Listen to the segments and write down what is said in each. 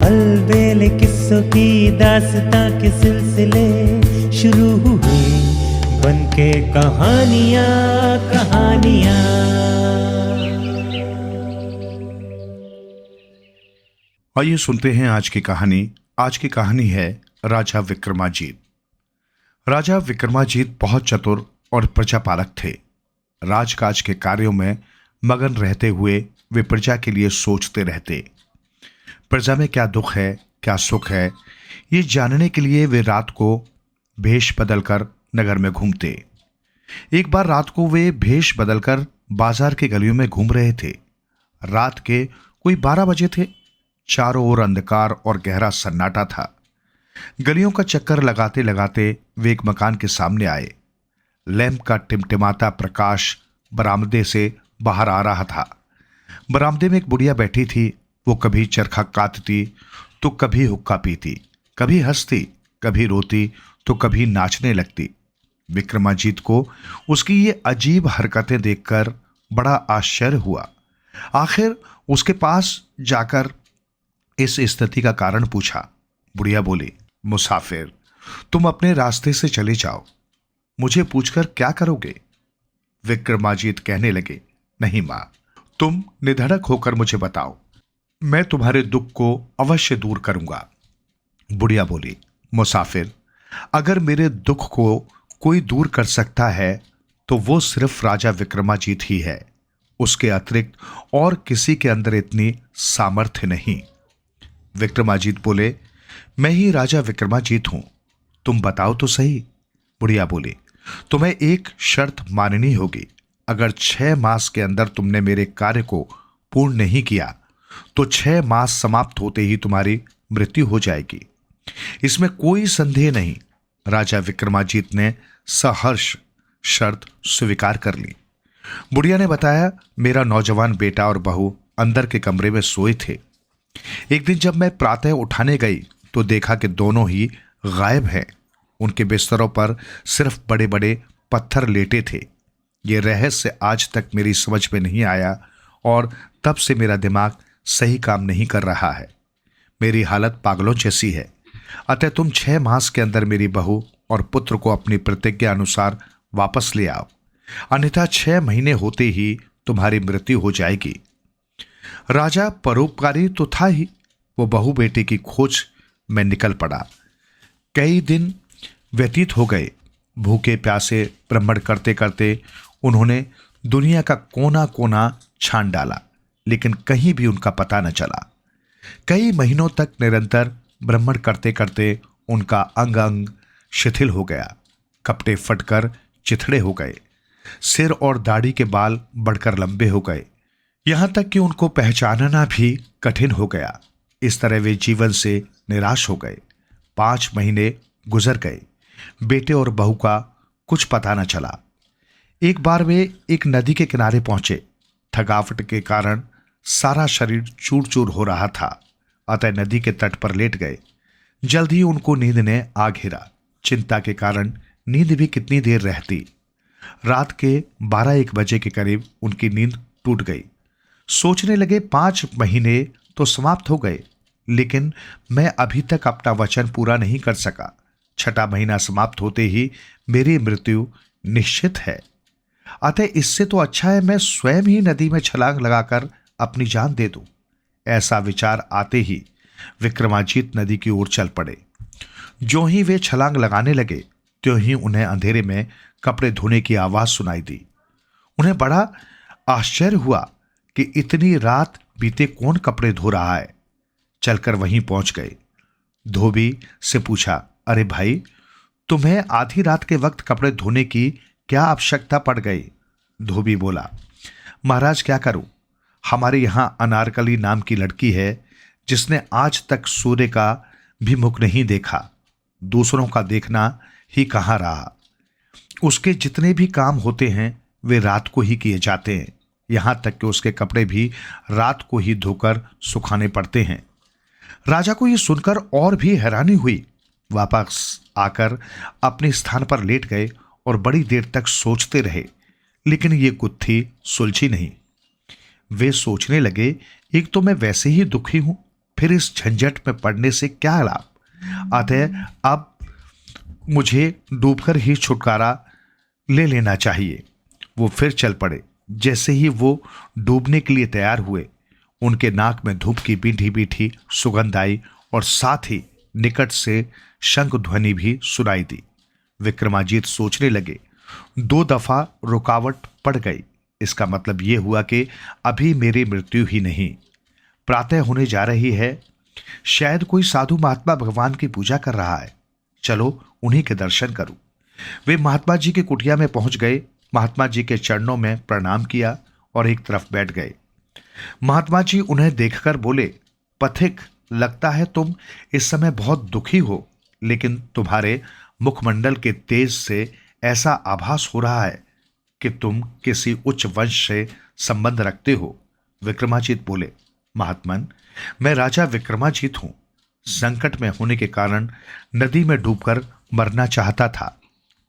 अलबेले किस्सों की दास्तां के सिलसिले शुरू हुए, बनके कहानियां कहानियां। आइए सुनते हैं आज की कहानी। आज की कहानी है राजा विक्रमाजीत। राजा विक्रमाजीत बहुत चतुर और प्रजापालक थे। राजकाज के कार्यों में मगन रहते हुए वे प्रजा के लिए सोचते रहते। प्रजा में क्या दुख है, क्या सुख है, ये जानने के लिए वे रात को भेष बदलकर नगर में घूमते। एक बार रात को वे भेष बदलकर बाजार के गलियों में घूम रहे थे। रात के कोई 12 बजे थे। चारों ओर अंधकार और गहरा सन्नाटा था। गलियों का चक्कर लगाते लगाते वे एक मकान के सामने आए। लैंप का टिमटिमाता प्रकाश बरामदे से बाहर आ रहा था। बरामदे में एक बुढ़िया बैठी थी। वो कभी चरखा काटती तो कभी हुक्का पीती, कभी हंसती, कभी रोती तो कभी नाचने लगती। विक्रमाजीत को उसकी ये अजीब हरकतें देखकर बड़ा आश्चर्य हुआ। आखिर उसके पास जाकर इस स्थिति का कारण पूछा। बुढ़िया बोली, मुसाफिर, तुम अपने रास्ते से चले जाओ, मुझे पूछकर क्या करोगे? विक्रमाजीत कहने लगे, नहीं मां, तुम निधड़क होकर मुझे बताओ, मैं तुम्हारे दुख को अवश्य दूर करूंगा। बुढ़िया बोली, मुसाफिर, अगर मेरे दुख को कोई दूर कर सकता है तो वो सिर्फ राजा विक्रमाजीत ही है। उसके अतिरिक्त और किसी के अंदर इतनी सामर्थ्य नहीं। विक्रमाजीत बोले, मैं ही राजा विक्रमाजीत हूं, तुम बताओ तो सही। बुढ़िया बोली, तुम्हें एक शर्त माननी होगी। अगर 6 मास के अंदर तुमने मेरे कार्य को पूर्ण नहीं किया तो 6 मास समाप्त होते ही तुम्हारी मृत्यु हो जाएगी। इसमें कोई संदेह नहीं। राजा विक्रमाजीत ने सहर्ष शर्त स्वीकार कर ली। बुढ़िया ने बताया, मेरा नौजवान बेटा और बहू अंदर के कमरे में सोए थे। एक दिन जब मैं प्रातः उठाने गई तो देखा कि दोनों ही गायब हैं। उनके बिस्तरों पर सिर्फ बड़े बड़े पत्थर लेटे थे। ये रहस्य आज तक मेरी समझ में नहीं आया और तब से मेरा दिमाग सही काम नहीं कर रहा है। मेरी हालत पागलों जैसी है। अतः तुम 6 मास के अंदर मेरी बहू और पुत्र को अपनी प्रतिज्ञा अनुसार वापस ले आओ, अन्यथा 6 महीने होते ही तुम्हारी मृत्यु हो जाएगी। राजा परोपकारी तो था ही, वो बहू बेटे की खोज में निकल पड़ा। कई दिन व्यतीत हो गए। भूखे प्यासे भ्रमण करते करते उन्होंने दुनिया का कोना कोना छान डाला, लेकिन कहीं भी उनका पता न चला। कई महीनों तक निरंतर भ्रमण करते करते उनका अंग अंग शिथिल हो गया। कपड़े फटकर चिथड़े हो गए। सिर और दाढ़ी के बाल बढ़कर लंबे हो गए, यहां तक कि उनको पहचानना भी कठिन हो गया। इस तरह वे जीवन से निराश हो गए। 5 महीने गुजर गए। बेटे और बहू का कुछ पता न चला। एक बार वे एक नदी के किनारे पहुंचे। थकावट के कारण सारा शरीर चूर चूर हो रहा था, अतः नदी के तट पर लेट गए। जल्द ही उनको नींद ने आ घेरा। चिंता के कारण नींद भी कितनी देर रहती। रात के 12-1 बजे के करीब उनकी नींद टूट गई। सोचने लगे, 5 महीने तो समाप्त हो गए, लेकिन मैं अभी तक अपना वचन पूरा नहीं कर सका। 6ठा महीना समाप्त होते ही मेरी मृत्यु निश्चित है। अतः इससे तो अच्छा है मैं स्वयं ही नदी में छलांग लगाकर अपनी जान दे दूं। ऐसा विचार आते ही विक्रमाजीत नदी की ओर चल पड़े। जो ही वे छलांग लगाने लगे त्यों ही उन्हें अंधेरे में कपड़े धोने की आवाज सुनाई दी। उन्हें बड़ा आश्चर्य हुआ कि इतनी रात बीते कौन कपड़े धो रहा है। चलकर वहीं पहुंच गए। धोबी से पूछा, अरे भाई, तुम्हें आधी रात के वक्त कपड़े धोने की क्या आवश्यकता पड़ गई? धोबी बोला, महाराज क्या करूं, हमारे यहां अनारकली नाम की लड़की है जिसने आज तक सूर्य का भी मुख नहीं देखा। दूसरों का देखना ही कहां रहा। उसके जितने भी काम होते हैं वे रात को ही किए जाते हैं। यहां तक कि उसके कपड़े भी रात को ही धोकर सुखाने पड़ते हैं। राजा को यह सुनकर और भी हैरानी हुई। वापस आकर अपने स्थान पर लेट गए और बड़ी देर तक सोचते रहे, लेकिन ये गुत्थी सुलझी नहीं। वे सोचने लगे, एक तो मैं वैसे ही दुखी हूं, फिर इस झंझट में पड़ने से क्या लाभ। अतः अब मुझे डूबकर ही छुटकारा ले लेना चाहिए। वो फिर चल पड़े। जैसे ही वो डूबने के लिए तैयार हुए, उनके नाक में धूप की मीठी मीठी सुगंध आई और साथ ही निकट से शंख ध्वनि भी सुनाई दी। विक्रमाजीत सोचने लगे, 2 दफा रुकावट पड़ गई, इसका मतलब यह हुआ कि अभी मेरी मृत्यु ही नहीं, प्रातः होने जा रही है। शायद कोई साधु महात्मा भगवान की पूजा कर रहा है, चलो उन्हीं के दर्शन करूं। वे महात्मा जी की कुटिया में पहुंच गए, महात्मा जी के चरणों में प्रणाम किया और एक तरफ बैठ गए। महात्मा जी उन्हें देखकर बोले, पथिक, लगता है तुम इस समय बहुत दुखी हो, लेकिन तुम्हारे मुखमंडल के तेज से ऐसा आभास हो रहा है कि तुम किसी उच्च वंश से संबंध रखते हो। विक्रमाजीत बोले, महात्मन, मैं राजा विक्रमाजीत हूं। संकट में होने के कारण नदी में डूबकर मरना चाहता था।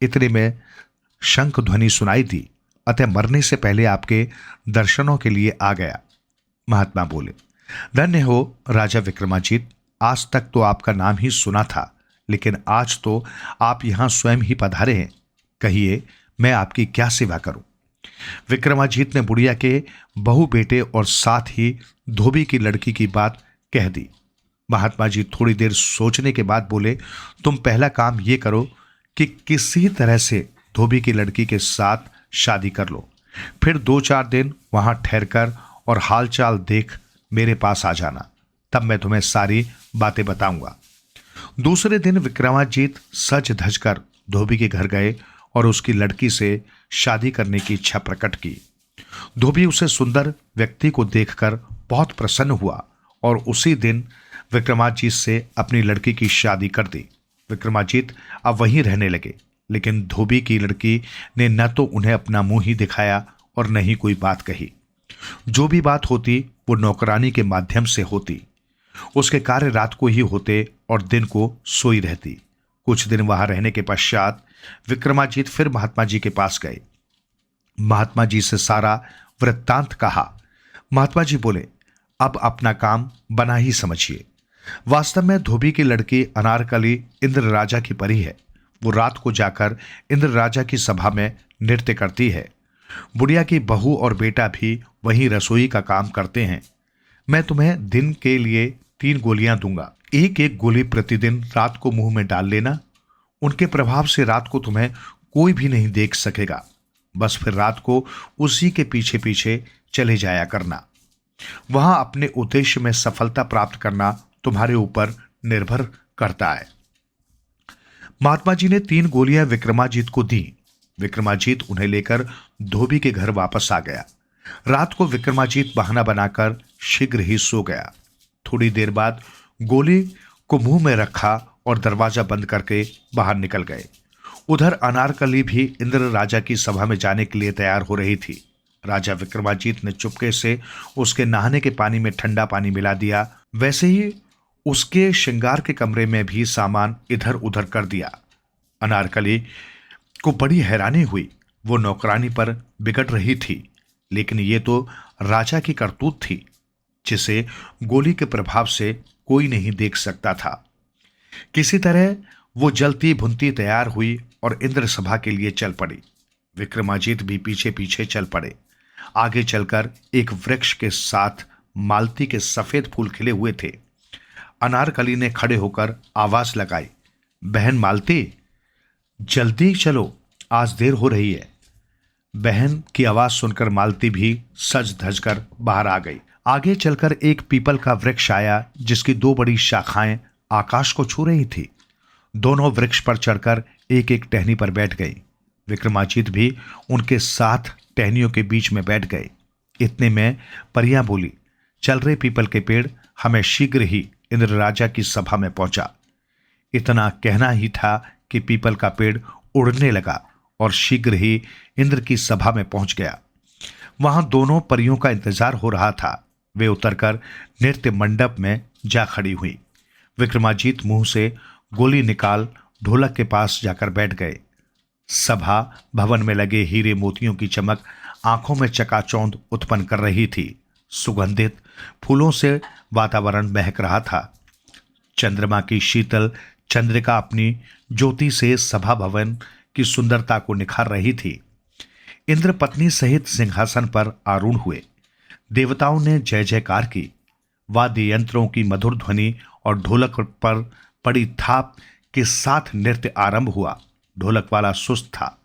इतने में शंख ध्वनि सुनाई दी, अतः मरने से पहले आपके दर्शनों के लिए आ गया। महात्मा बोले, धन्य हो राजा विक्रमाजीत, आज तक तो आपका नाम ही सुना था, लेकिन आज तो आप यहां स्वयं ही पधारे हैं। कहिए, मैं आपकी क्या सेवा करूं। विक्रमाजीत ने बुढ़िया के बहू बेटे और साथ ही धोबी की लड़की की बात कह दी। महात्मा जी थोड़ी देर सोचने के बाद बोले, तुम पहला काम ये करो कि किसी तरह से धोबी की लड़की के साथ शादी कर लो, फिर 2-4 दिन वहां ठहरकर और हालचाल देख मेरे पास आ जाना, तब मैं तुम्हें सारी बातें बताऊंगा। दूसरे दिन विक्रमाजीत सज धज कर धोबी के घर गए और उसकी लड़की से शादी करने की इच्छा प्रकट की। धोबी उसे सुंदर व्यक्ति को देखकर बहुत प्रसन्न हुआ और उसी दिन विक्रमाजीत से अपनी लड़की की शादी कर दी। विक्रमाजीत अब वहीं रहने लगे, लेकिन धोबी की लड़की ने न तो उन्हें अपना मुंह ही दिखाया और न ही कोई बात कही। जो भी बात होती वो नौकरानी के माध्यम से होती। उसके कार्य रात को ही होते और दिन को सोई रहती। कुछ दिन वहां रहने के पश्चात विक्रमाजीत फिर महात्मा जी के पास गए। महात्मा जी से सारा वृत्तांत कहा। महात्मा जी बोले, अब अपना काम बना ही समझिए। वास्तव में धोबी की लड़की अनारकली इंद्र राजा की परी है। वो रात को जाकर इंद्र राजा की सभा में नृत्य करती है। बुढ़िया की बहू और बेटा भी वहीं रसोई का काम करते हैं। मैं तुम्हें दिन के लिए 3 गोलियां दूंगा, एक एक गोली प्रतिदिन रात को मुंह में डाल लेना। उनके प्रभाव से रात को तुम्हें कोई भी नहीं देख सकेगा। बस फिर रात को उसी के पीछे पीछे चले जाया करना। वहां अपने उद्देश्य में सफलता प्राप्त करना तुम्हारे ऊपर निर्भर करता है। महात्मा जी ने 3 गोलियां विक्रमाजीत को दी। विक्रमाजीत उन्हें लेकर धोबी के घर वापस आ गया। रात को विक्रमाजीत बहाना बनाकर शीघ्र ही सो गया। थोड़ी देर बाद गोली को मुंह में रखा और दरवाजा बंद करके बाहर निकल गए। उधर अनारकली भी इंद्र राजा की सभा में जाने के लिए तैयार हो रही थी। राजा विक्रमाजीत ने चुपके से उसके नहाने के पानी में ठंडा पानी मिला दिया। वैसे ही उसके श्रृंगार के कमरे में भी सामान इधर उधर कर दिया। अनारकली को बड़ी हैरानी हुई। वो नौकरानी पर बिगड़ रही थी, लेकिन ये तो राजा की करतूत थी, जिसे गोली के प्रभाव से कोई नहीं देख सकता था। किसी तरह वो जलती भुनती तैयार हुई और इंद्र सभा के लिए चल पड़ी। विक्रमाजीत भी पीछे पीछे चल पड़े। आगे चलकर एक वृक्ष के साथ मालती के सफेद फूल खिले हुए थे। अनारकली ने खड़े होकर आवाज लगाई, बहन मालती, जल्दी चलो, आज देर हो रही है। बहन की आवाज सुनकर मालती भी सज धज कर बाहर आ गई। आगे चलकर एक पीपल का वृक्ष आया, जिसकी 2 बड़ी शाखाएं आकाश को छू रही थी। दोनों वृक्ष पर चढ़कर एक एक टहनी पर बैठ गई। विक्रमाजीत भी उनके साथ टहनियों के बीच में बैठ गए। इतने में परियां बोली, चल रहे पीपल के पेड़ हमें शीघ्र ही इंद्र राजा की सभा में पहुंचा। इतना कहना ही था कि पीपल का पेड़ उड़ने लगा और शीघ्र ही इंद्र की सभा में पहुंच गया। वहां दोनों परियों का इंतजार हो रहा था। वे उतरकर नृत्य मंडप में जा खड़ी हुई। विक्रमाजीत मुंह से गोली निकाल ढोलक के पास जाकर बैठ गए। सभा भवन में लगे हीरे मोतियों की चमक आंखों में चकाचौंध उत्पन्न कर रही थी। सुगंधित फूलों से वातावरण महक रहा था। चंद्रमा की शीतल चंद्रिका अपनी ज्योति से सभा भवन की सुंदरता को निखार रही थी। इंद्र पत्नी सहित सिंहासन पर आरूढ़ हुए। देवताओं ने जय जयकार की। वाद्य यंत्रों की मधुर ध्वनि और ढोलक पर पड़ी थाप के साथ नृत्य आरंभ हुआ। ढोलक वाला सुस्त था,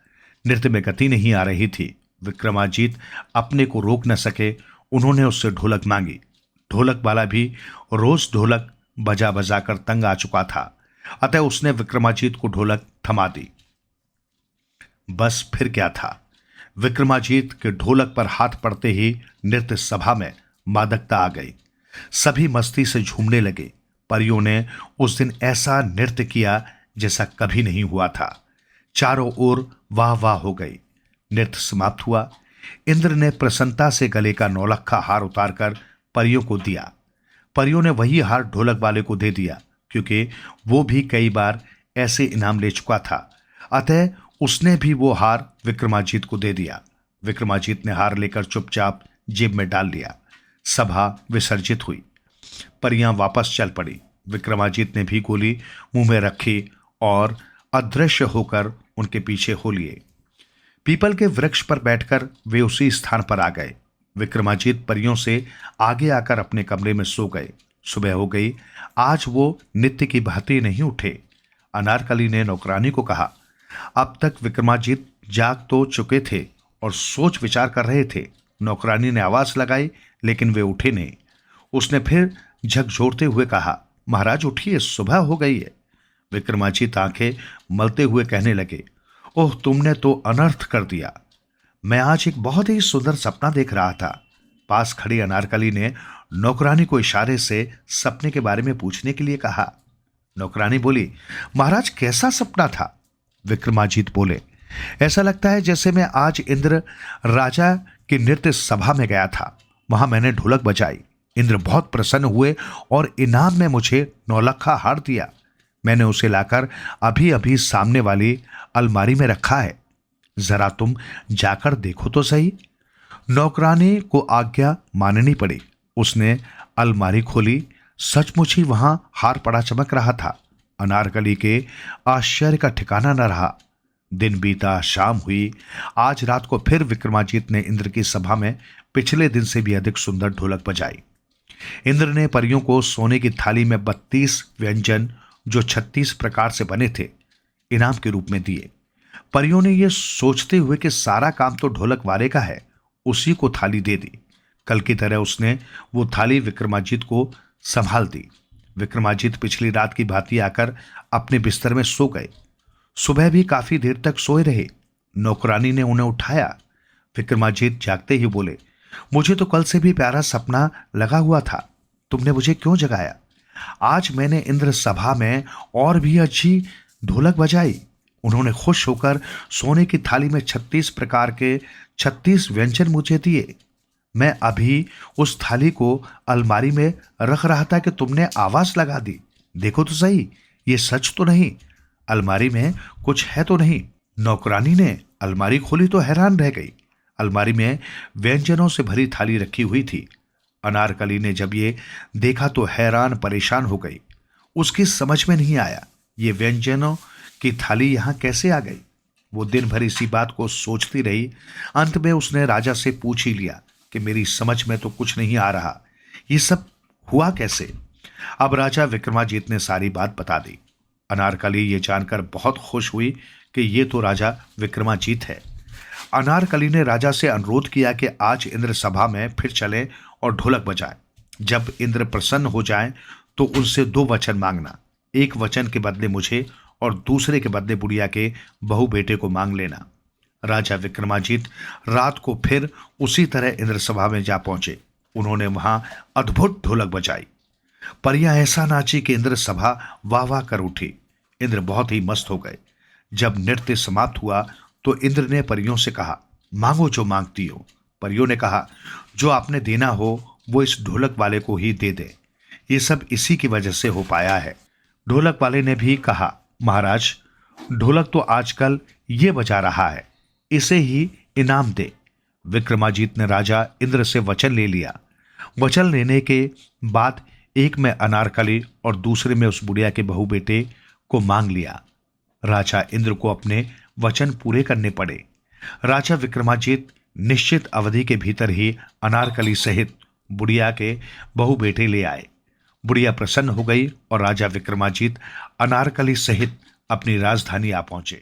नृत्य में गति नहीं आ रही थी। विक्रमाजीत अपने को रोक न सके। उन्होंने उससे ढोलक मांगी। ढोलक वाला भी रोज ढोलक बजा बजा कर तंग आ चुका था, अतः उसने विक्रमाजीत को ढोलक थमा दी। बस फिर क्या था, विक्रमाजीत के ढोलक पर हाथ पड़ते ही नृत्य सभा में मादकता आ गई। सभी मस्ती से झूमने लगे। परियों ने उस दिन ऐसा नृत्य किया जैसा कभी नहीं हुआ था। चारों ओर वाह वाह हो गई। नृत्य समाप्त हुआ। इंद्र ने प्रसन्नता से गले का नौलखा हार उतारकर परियों को दिया। परियों ने वही हार ढोलक वाले को दे दिया, क्योंकि वो भी कई बार ऐसे इनाम ले चुका था। अतः उसने भी वो हार विक्रमाजीत को दे दिया। विक्रमाजीत ने हार लेकर चुपचाप जेब में डाल लिया। सभा विसर्जित हुई। परियां वापस चल पड़ी। विक्रमाजीत ने भी गोली मुंह में रखी और अदृश्य होकर उनके पीछे हो लिए। पीपल के वृक्ष पर बैठकर वे उसी स्थान पर आ गए। विक्रमाजीत परियों से आगे आकर अपने कमरे में सो गए। सुबह हो गई। आज वो नित्य की भांति नहीं उठे। अनारकली ने नौकरानी को कहा। अब तक विक्रमाजीत जाग तो चुके थे और सोच विचार कर रहे थे। नौकरानी ने आवाज लगाई, लेकिन वे उठे नहीं। उसने फिर झकझोरते हुए कहा, महाराज उठिए, सुबह हो गई है। विक्रमाजीत आंखें मलते हुए कहने लगे, ओह, तुमने तो अनर्थ कर दिया। मैं आज एक बहुत ही सुंदर सपना देख रहा था। पास खड़ी अनारकली ने नौकरानी को इशारे से सपने के बारे में पूछने के लिए कहा। नौकरानी बोली, महाराज कैसा सपना था? विक्रमाजीत बोले, ऐसा लगता है जैसे मैं आज इंद्र राजा की नृत्य सभा में गया था। वहां मैंने ढोलक बजाई। इंद्र बहुत प्रसन्न हुए और इनाम में मुझे नौलखा हार दिया। मैंने उसे लाकर अभी अभी सामने वाली अलमारी में रखा है। जरा तुम जाकर देखो तो सही। नौकरानी को आज्ञा माननी पड़ी। उसने अलमारी खोली। सचमुच ही वहां हार पड़ा चमक रहा था। अनारकली के आश्चर्य का ठिकाना न रहा। दिन बीता, शाम हुई। आज रात को फिर विक्रमाजीत ने इंद्र की सभा में पिछले दिन से भी अधिक सुंदर ढोलक बजाई। इंद्र ने परियों को सोने की थाली में 32 व्यंजन जो 36 प्रकार से बने थे इनाम के रूप में दिए। परियों ने यह सोचते हुए कि सारा काम तो ढोलक वाले का है, उसी को थाली दे दी। कल की तरह उसने वो थाली विक्रमाजीत को संभाल दी। विक्रमाजीत पिछली रात की भांति आकर अपने बिस्तर में सो गए। सुबह भी काफी देर तक सोए रहे। नौकरानी ने उन्हें उठाया। विक्रमाजीत जागते ही बोले, मुझे तो कल से भी प्यारा सपना लगा हुआ था। तुमने मुझे क्यों जगाया? आज मैंने इंद्र सभा में और भी अच्छी ढोलक बजाई। उन्होंने खुश होकर सोने की थाली में 36 प्रकार के 36 व्यंजन मुझे दिए। मैं अभी उस थाली को अलमारी में रख रहा था कि तुमने आवाज लगा दी। देखो तो सही, ये सच तो नहीं? अलमारी में कुछ है तो नहीं? नौकरानी ने अलमारी खोली तो हैरान रह गई। अलमारी में व्यंजनों से भरी थाली रखी हुई थी। अनारकली ने जब ये देखा तो हैरान परेशान हो गई। उसकी समझ में नहीं आया ये व्यंजनों की थाली यहां कैसे आ गई। वो दिन भर इसी बात को सोचती रही। अंत में उसने राजा से पूछ ही लिया कि मेरी समझ में तो कुछ नहीं आ रहा, ये सब हुआ कैसे? अब राजा विक्रमाजीत ने सारी बात बता दी। अनारकली ये जानकर बहुत खुश हुई कि ये तो राजा विक्रमाजीत है। अनारकली ने राजा से अनुरोध किया कि आज इंद्र सभा में फिर चले और ढोलक बजाए। जब इंद्र प्रसन्न हो जाए तो उनसे 2 वचन मांगना। एक वचन के बदले मुझे और दूसरे के बदले बुढ़िया के बहू बेटे को मांग लेना। राजा विक्रमाजीत रात को फिर उसी तरह इंद्र सभा में जा पहुंचे। उन्होंने वहां अद्भुत ढोलक बजाई। परियां ऐसा नाची कि इंद्र सभा वाह वाह कर उठी। इंद्र बहुत ही मस्त हो गए। जब नृत्य समाप्त हुआ तो इंद्र ने परियों से कहा, मांगो जो मांगती हो। परियों ने कहा, जो आपने देना हो वो इस ढोलक वाले को ही दे दे। ये सब इसी की वजह से हो पाया है। ढोलक वाले ने भी कहा, महाराज ढोलक तो आजकल ये बजा रहा है, इसे ही इनाम दे। विक्रमाजीत ने राजा इंद्र से वचन ले लिया। वचन लेने के बाद एक में अनारकली और दूसरे में उस बुढ़िया के बहू बेटे को मांग लिया। राजा इंद्र को अपने वचन पूरे करने पड़े। राजा विक्रमाजीत निश्चित अवधि के भीतर ही अनारकली सहित बुढ़िया के बहू बेटे ले आए। बुढ़िया प्रसन्न हो गई और राजा विक्रमाजीत अनारकली सहित अपनी राजधानी आ पहुंचे।